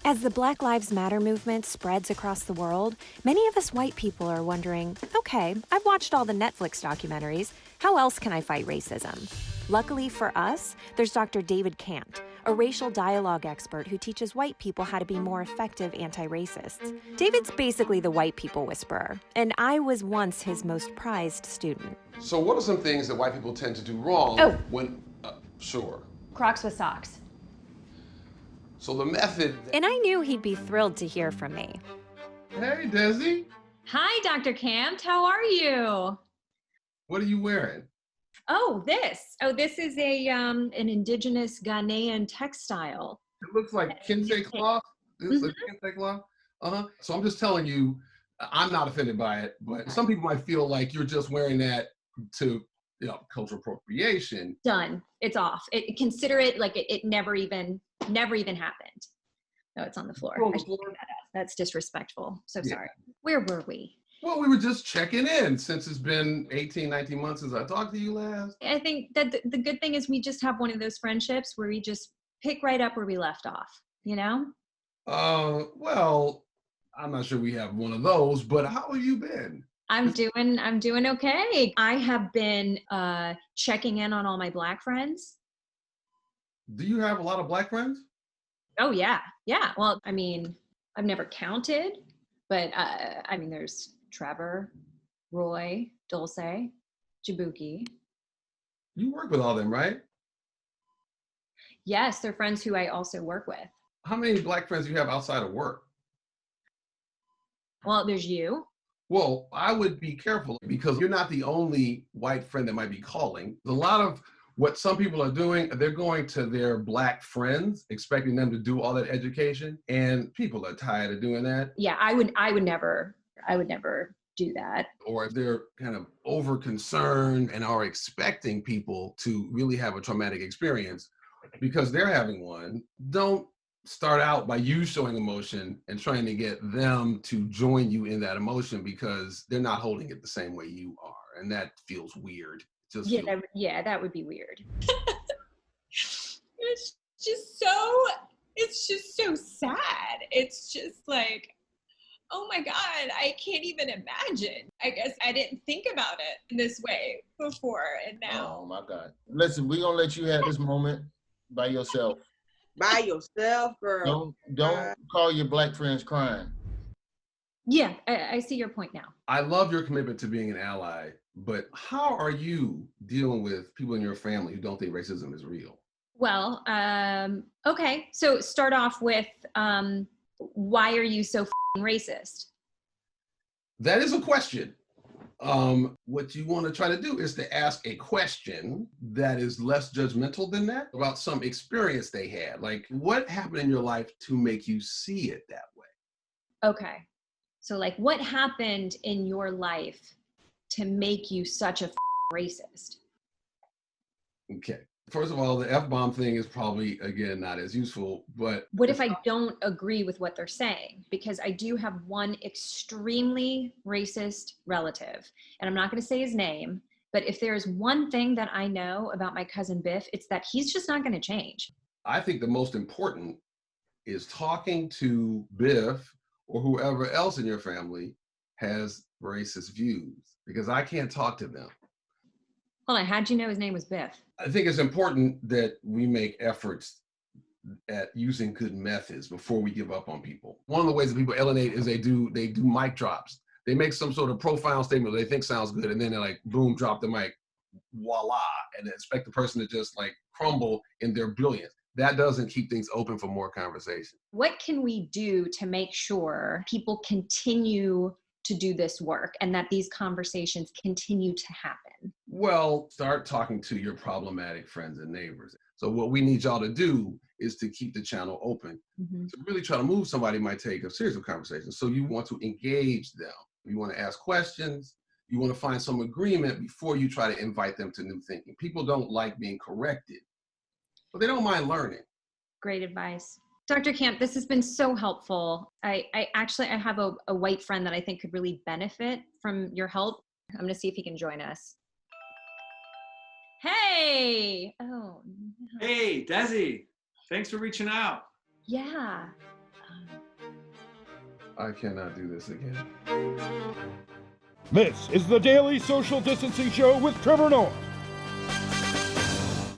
As the Black Lives Matter movement spreads across the world, many of us white people are wondering, okay, I've watched all the Netflix documentaries. How else can I fight racism? Luckily for us, there's Dr. David Campt, a racial dialogue expert who teaches white people how to be more effective anti-racists. David's basically the white people whisperer, and I was once his most prized student. So what are some things that white people tend to do wrong when, sure. Crocs with socks. So the method... And I knew he'd be thrilled to hear from me. Hey, Desi. Hi, Dr. Campt. How are you? What are you wearing? This is an indigenous Ghanaian textile. It looks like kente cloth. It's like kente cloth. So I'm just telling you, I'm not offended by it, but some people might feel like you're just wearing that to, cultural appropriation. Done. It's off. Consider it like it never even happened. No, it's on the floor. On the floor? That's disrespectful. So sorry. Where were we? Well, we were just checking in since it's been 18, 19 months since I talked to you last. I think that the good thing is we just have one of those friendships where we just pick right up where we left off, Well, I'm not sure we have one of those, but how have you been? I'm doing okay. I have been checking in on all my Black friends. Do you have a lot of Black friends? Oh, yeah. Yeah. Well, I mean, I've never counted, but there's Trevor, Roy, Dulce, Jabuki. You work with all them, right? Yes, they're friends who I also work with. How many Black friends do you have outside of work? Well, there's you. Well, I would be careful because you're not the only white friend that might be calling. A lot of what some people are doing, they're going to their Black friends, expecting them to do all that education, and people are tired of doing that. Yeah, I would never do that. Or if they're kind of over concerned and are expecting people to really have a traumatic experience because they're having one, don't start out by you showing emotion and trying to get them to join you in that emotion because they're not holding it the same way you are. And that feels weird. That would be weird. It's just so sad. It's just like, oh my God, I can't even imagine. I guess I didn't think about it in this way before, and now. Oh my God. Listen, we're gonna let you have this moment by yourself. By yourself, girl. Don't call your Black friends crying. Yeah, I see your point now. I love your commitment to being an ally, but how are you dealing with people in your family who don't think racism is real? Well, okay. So start off with, why are you so racist? That is a question. What you want to try to do is to ask a question that is less judgmental than that about some experience they had. Like, what happened in your life to make you see it that way? Okay. So like, what happened in your life to make you such a racist? Okay. First of all, the F-bomb thing is probably, again, not as useful, but... What if I don't agree with what they're saying? Because I do have one extremely racist relative, and I'm not going to say his name, but if there's one thing that I know about my cousin Biff, it's that he's just not going to change. I think the most important is talking to Biff or whoever else in your family has racist views, because I can't talk to them. Hold on, how'd you know his name was Biff? I think it's important that we make efforts at using good methods before we give up on people. One of the ways that people alienate is they do mic drops. They make some sort of profound statement that they think sounds good, and then they're like, boom, drop the mic, voila, and expect the person to just like crumble in their brilliance. That doesn't keep things open for more conversation. What can we do to make sure people continue to do this work and that these conversations continue to happen? Well, start talking to your problematic friends and neighbors. So what we need y'all to do is to keep the channel open. Mm-hmm. To really try to move somebody might take a series of conversations. So you want to engage them. You want to ask questions. You want to find some agreement before you try to invite them to new thinking. People don't like being corrected, but they don't mind learning. Great advice. Dr. Campt, this has been so helpful. I have a white friend that I think could really benefit from your help. I'm going to see if he can join us. Hey! Oh. Hey, Desi. Thanks for reaching out. Yeah. I cannot do this again. This is the Daily Social Distancing Show with Trevor Noah.